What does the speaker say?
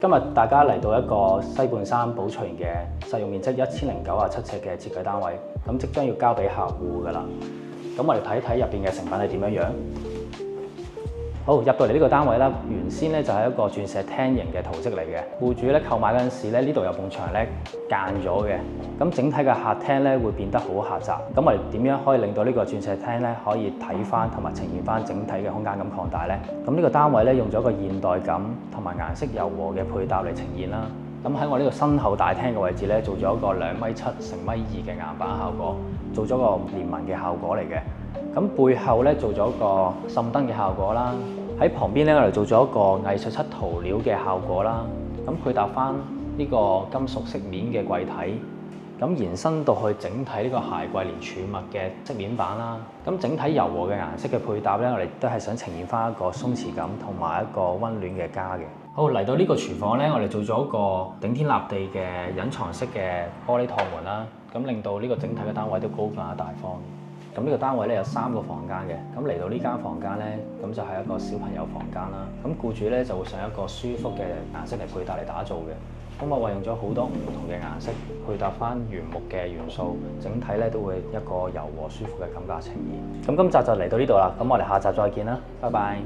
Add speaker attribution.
Speaker 1: 今日大家嚟到一個西半山寶翠園嘅實用面積1097尺嘅設計單位，咁即將要交俾客戶㗎啦。咁我哋睇睇入邊嘅成品係點樣樣。好，入到嚟呢個單位啦，原先咧就係一個鑽石廳型嘅圖則嚟嘅。戶主咧購買嗰陣時咧，呢度有埲牆咧間咗嘅，咁整體嘅客廳咧會變得好狹窄。咁我哋點樣可以令到呢個鑽石廳咧可以睇翻同埋呈現翻整體嘅空間咁擴大咧？咁呢個單位咧用咗個現代感同埋顏色柔和嘅配搭嚟呈現啦。咁喺我呢個身後大廳嘅位置咧，做咗一個2.7米乘1.2米嘅硬板效果，做咗個連紋嘅效果嚟嘅。咁背後咧做咗個滲燈嘅效果啦，喺旁邊咧我哋做咗一個藝術漆塗料嘅效果啦。咁配搭翻呢個金屬飾面嘅櫃體，咁延伸到去整體呢個鞋櫃連儲物嘅飾面板啦。咁整體柔和嘅顏色嘅配搭咧，我哋都係想呈現翻一個鬆弛感同埋一個溫暖嘅家嘅。好，嚟到呢個廚房咧，我哋做咗一個頂天立地嘅隱藏式嘅玻璃趟門啦，咁令到呢個整體嘅單位都高雅大方。咁呢個單位咧有3個房間嘅，咁嚟到呢間房間咧，咁就係一個小朋友房間啦。咁僱主咧就會想一個舒服嘅顏色嚟配搭嚟打造嘅。咁我運用咗好多唔同嘅顏色配搭翻原木嘅元素，整體咧都會一個柔和舒服嘅感覺呈現。咁今集就嚟到呢度啦，咁我哋下集再見啦，拜拜。